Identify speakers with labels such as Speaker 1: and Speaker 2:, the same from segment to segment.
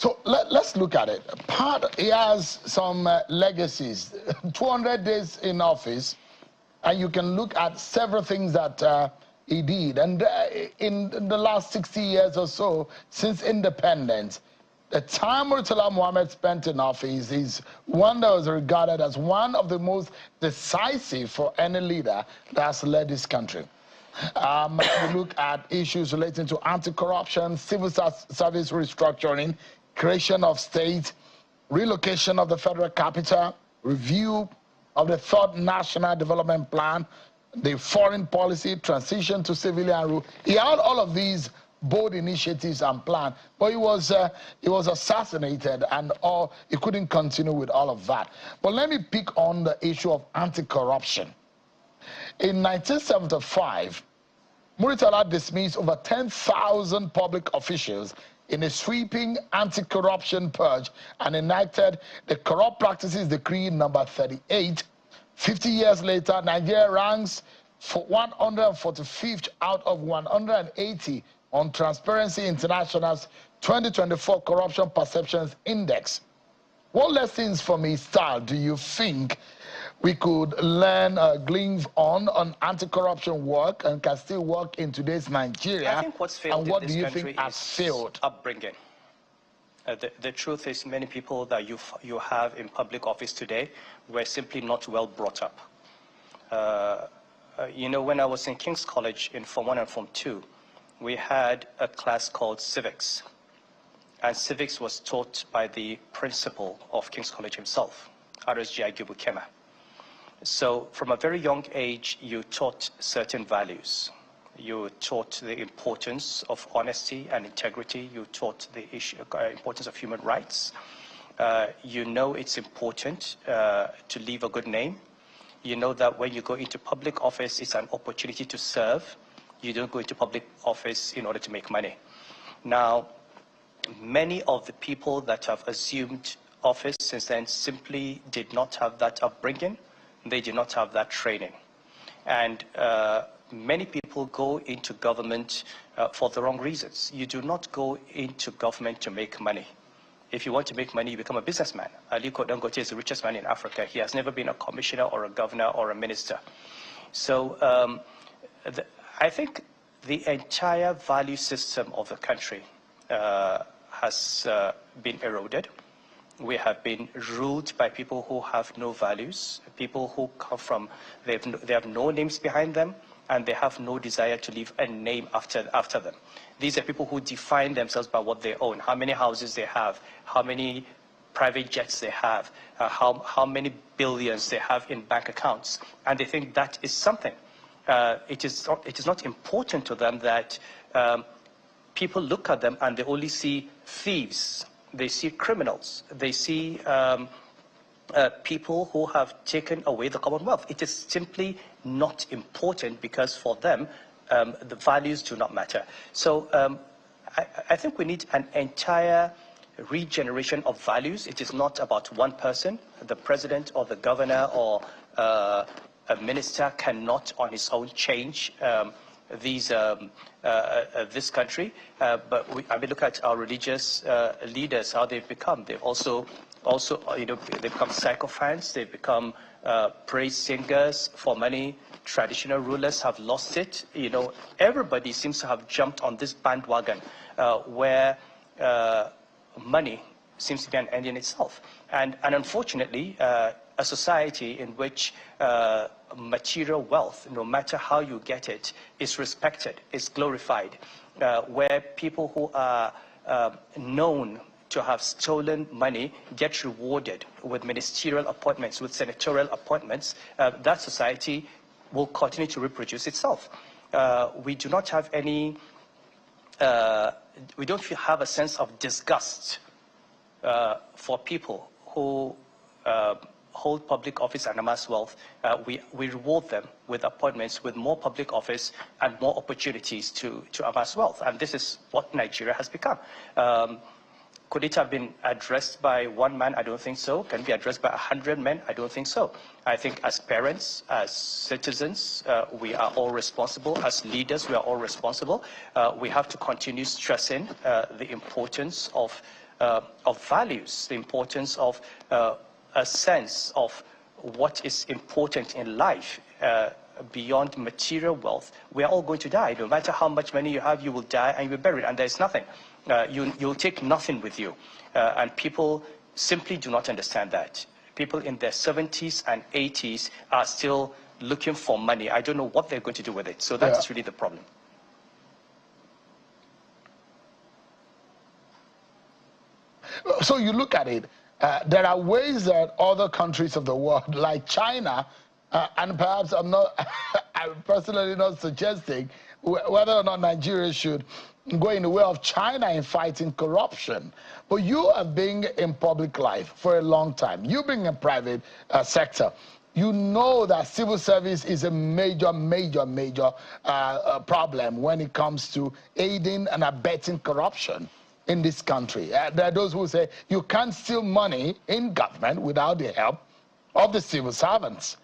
Speaker 1: So let's look at it. He has some legacies. 200 days in office, and you can look at several things that he did. And in the last 60 years or so, since independence, the time Murtala Mohammed spent in office is one that was regarded as one of the most decisive for any leader that has led this country. We look at issues relating to anti-corruption, civil service restructuring, creation of state, relocation of the federal capital, review of the third national development plan, the foreign policy, transition to civilian rule. He had all of these bold initiatives and plans, but he was assassinated, and he couldn't continue with all of that. But let me pick on the issue of anti-corruption. In 1975, Murtala dismissed over 10,000 public officials in a sweeping anti-corruption purge and enacted the Corrupt Practices Decree number 38. 50 years later, Nigeria ranks for 145th out of 180 on Transparency International's 2024 Corruption Perceptions Index. What lessons from his style do you think we could learn, glean on anti-corruption work and can still work in today's Nigeria?
Speaker 2: I think what's failed
Speaker 1: and what
Speaker 2: in
Speaker 1: do
Speaker 2: this
Speaker 1: you
Speaker 2: country
Speaker 1: think has failed?
Speaker 2: Upbringing. The truth is, many people that you have in public office today were simply not well brought up. You know, when I was in King's College in Form 1 and Form 2, we had a class called Civics. And civics was taught by the principal of King's College himself, RSG Agibukema. So from a very young age, you taught certain values. You taught the importance of honesty and integrity. You taught the importance of human rights. You know it's important to leave a good name. You know that when you go into public office, it's an opportunity to serve. You don't go into public office in order to make money. Now, many of the people that have assumed office since then simply did not have that upbringing. They did not have that training. And many people go into government for the wrong reasons. You do not go into government to make money. If you want to make money, you become a businessman. Aliko Dangote is the richest man in Africa. He has never been a commissioner or a governor or a minister. So I think the entire value system of the country has been eroded. We have been ruled by people who have no values, people who come from, they have no names behind them, and they have no desire to leave a name after them. These are people who define themselves by what they own, how many houses they have, how many private jets they have, how many billions they have in bank accounts, and they think that is something. It is not important to them that people look at them and they only see thieves. They see criminals. They see people who have taken away the Commonwealth. It is simply not important because for them, the values do not matter. So I think we need an entire regeneration of values. It is not about one person. The president or the governor or a minister cannot on his own change this country, but I mean, look at our religious leaders, how they've become. They've also, you know, they become sycophants. They've become praise singers for money. Traditional rulers have lost it. You know, everybody seems to have jumped on this bandwagon where money seems to be an end in itself. And unfortunately, a society in which material wealth, no matter how you get it, is respected, is glorified, where people who are known to have stolen money get rewarded with ministerial appointments, with senatorial appointments, that society will continue to reproduce itself. We do not have any, we don't have a sense of disgust for people who hold public office and amass wealth. We reward them with appointments, with more public office and more opportunities to amass wealth. And this is what Nigeria has become. Could it have been addressed by one man? I don't think so. Can it be addressed by 100 men? I don't think so. I think as parents, as citizens, we are all responsible. As leaders, we are all responsible. We have to continue stressing the importance of values, the importance of a sense of what is important in life beyond material wealth. We are all going to die. No matter how much money you have, you will die and you'll be buried, and there's nothing. You'll take nothing with you. And people simply do not understand that. People in their 70s and 80s are still looking for money. I don't know what they're going to do with it. So that's really the problem.
Speaker 1: So you look at it, there are ways that other countries of the world, like China, and perhaps I'm personally not suggesting whether or not Nigeria should go in the way of China in fighting corruption. But you have been in public life for a long time. You've been in private sector. You know that civil service is a major problem when it comes to aiding and abetting corruption in this country. There are those who say you can't steal money in government without the help of the civil servants.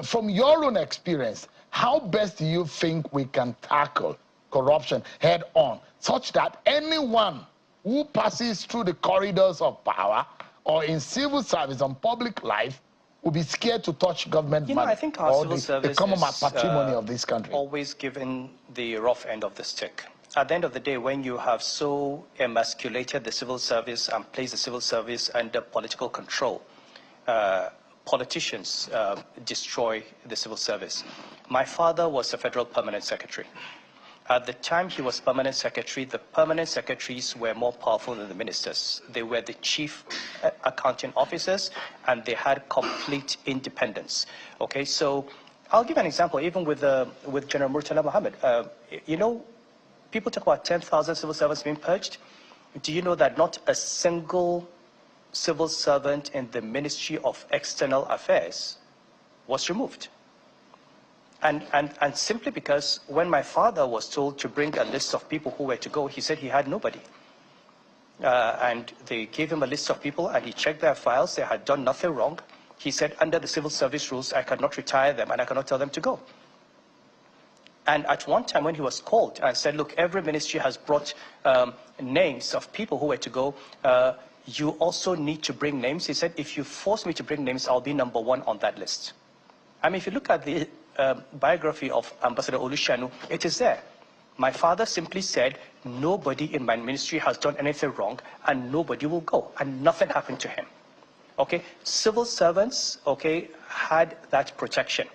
Speaker 1: From your own experience, how best do you think we can tackle corruption head on, such that anyone who passes through the corridors of power or in civil service and public life will be scared to touch government money?
Speaker 2: I think our civil service
Speaker 1: the common
Speaker 2: is
Speaker 1: patrimony of this country.
Speaker 2: Always given the rough end of the stick. At the end of the day, when you have so emasculated the civil service and placed the civil service under political control, politicians destroy the civil service. My father was a federal permanent secretary. At the time he was permanent secretary, the permanent secretaries were more powerful than the ministers. They were the chief accounting officers, and they had complete independence. Okay, so I'll give an example, even with General Murtala Mohammed. You know, people talk about 10,000 civil servants being purged. Do you know that not a single civil servant in the Ministry of External Affairs was removed? And simply because when my father was told to bring a list of people who were to go, he said he had nobody. And they gave him a list of people, and he checked their files. They had done nothing wrong. He said, under the civil service rules, I cannot retire them, and I cannot tell them to go. And at one time when he was called and said, look, every ministry has brought names of people who were to go. You also need to bring names. He said, if you force me to bring names, I'll be number one on that list. I mean, if you look at the biography of Ambassador Olushanu, it is there. My father simply said, nobody in my ministry has done anything wrong, and nobody will go. And nothing happened to him. Okay, civil servants, okay, had that protection.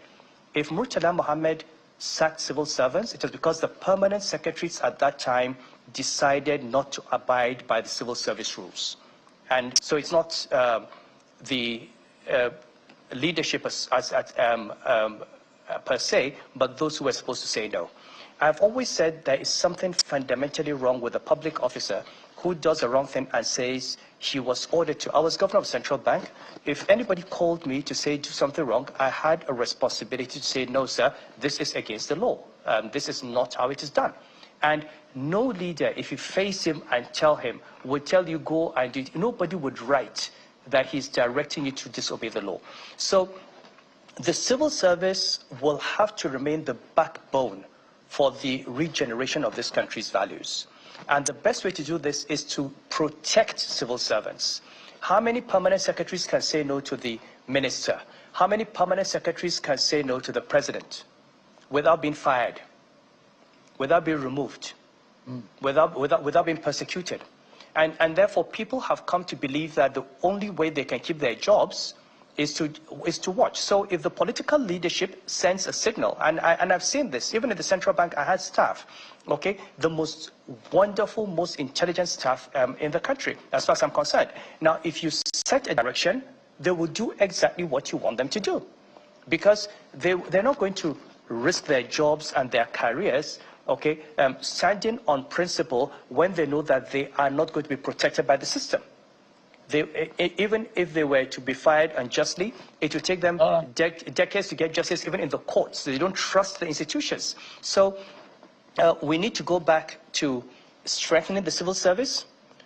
Speaker 2: If Murtala Mohammed sacked civil servants, it was because the permanent secretaries at that time decided not to abide by the civil service rules. And so it's not the leadership per se, but those who were supposed to say no. I've always said there is something fundamentally wrong with a public officer who does the wrong thing and says he was ordered to. I was governor of the central bank. If anybody called me to say do something wrong, I had a responsibility to say, no, sir, this is against the law. This is not how it is done. And no leader, if you face him and tell him, would tell you go and do it. Nobody would write that he's directing you to disobey the law. So the civil service will have to remain the backbone for the regeneration of this country's values. And the best way to do this is to protect civil servants. How many permanent secretaries can say no to the minister? How many permanent secretaries can say no to the president without being fired, without being removed, without being persecuted? And therefore, people have come to believe that the only way they can keep their jobs is to watch. So if the political leadership sends a signal, and I've seen this, even at the central bank, I had staff, okay, the most wonderful, most intelligent staff in the country, as far as I'm concerned. Now, if you set a direction, they will do exactly what you want them to do, because they're not going to risk their jobs and their careers, okay, standing on principle when they know that they are not going to be protected by the system. Even if they were to be fired unjustly, it will take them decades to get justice, even in the courts. They don't trust the institutions. So we need to go back to strengthening the civil service,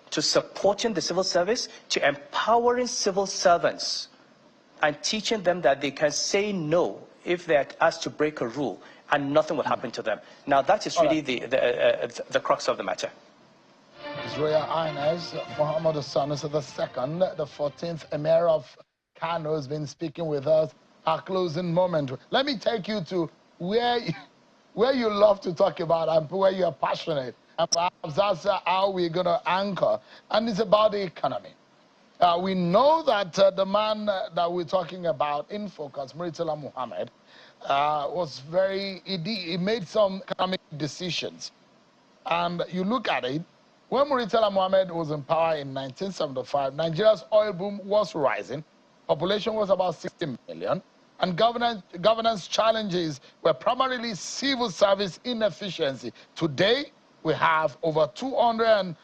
Speaker 2: to supporting the civil service, to empowering civil servants, and teaching them that they can say no if they're asked to break a rule, and nothing will happen to them. Now, that is really the crux of the matter.
Speaker 1: His Royal Highness L'amido Sanusi II, the 14th Emir of Kano, has been speaking with us. Our closing moment. Let me take you to where you love to talk about and where you're passionate. And perhaps that's how we're going to anchor. And it's about the economy. We know that the man that we're talking about in focus, Murtala Muhammad, was he made some economic decisions. And you look at it, when Murtala Muhammad was in power in 1975, Nigeria's oil boom was rising. Population was about 60 million. And governance challenges were primarily civil service inefficiency. Today, we have over 200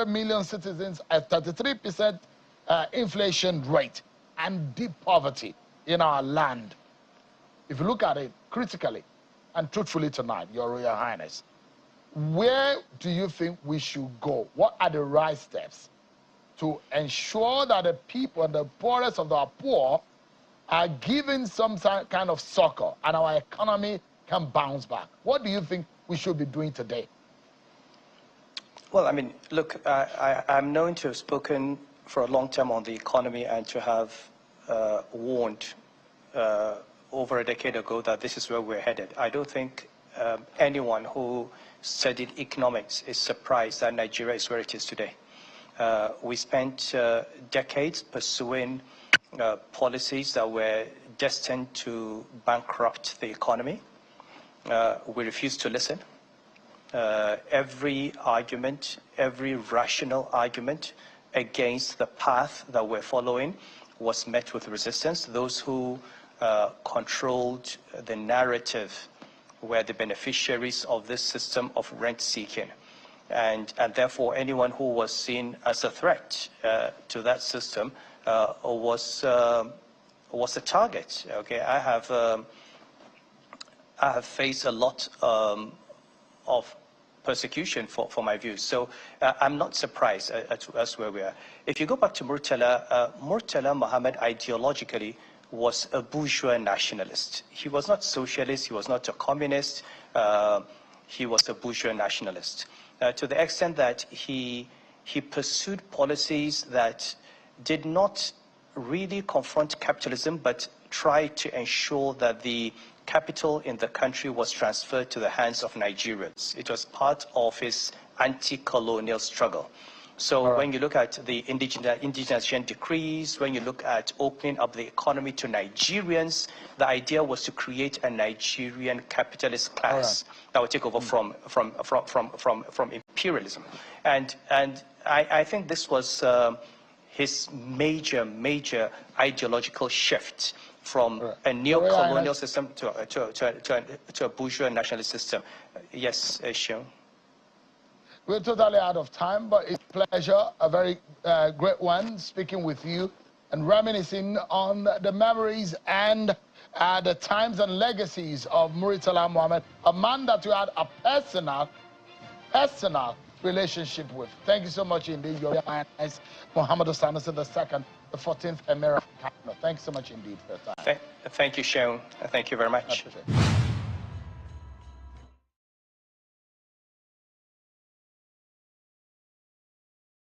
Speaker 1: million citizens at 33% inflation rate and deep poverty in our land. If you look at it critically and truthfully tonight, Your Royal Highness, where do you think we should go? What are the right steps to ensure that the people and the poorest of the poor are given some kind of succor and our economy can bounce back? What do you think we should be doing today?
Speaker 2: Well, I mean, look, I'm known to have spoken for a long time on the economy and to have warned over a decade ago that this is where we're headed. I don't think anyone who studied economics is surprised that Nigeria is where it is today. We spent decades pursuing policies that were destined to bankrupt the economy. We refused to listen. Every argument, every rational argument against the path that we're following was met with resistance. Those who controlled the narrative were the beneficiaries of this system of rent-seeking. And therefore, anyone who was seen as a threat to that system was a target. Okay, I have faced a lot of persecution for my views, so I'm not surprised as where we are. If you go back to Murtala Muhammad ideologically was a bourgeois nationalist. He was not socialist. He was not a communist. He was a bourgeois nationalist. To the extent that he pursued policies that did not really confront capitalism, but tried to ensure that the capital in the country was transferred to the hands of Nigerians. It was part of his anti-colonial struggle. So when you look at the indigenization decrees, when you look at opening up the economy to Nigerians, the idea was to create a Nigerian capitalist class that would take over from imperialism. And I think this was his major ideological shift from a neo-colonial system to a bourgeois nationalist system. Yes, Sean.
Speaker 1: We're totally out of time, but it's a pleasure, a very great one, speaking with you and reminiscing on the memories and the times and legacies of Murtala Muhammad, a man that you had a personal relationship with. Thank you so much indeed, Your Highness L'amido Sanusi II, the 14th Emir of Kano. Thank you so much indeed for your time.
Speaker 2: Thank you, Sean. Thank you very much.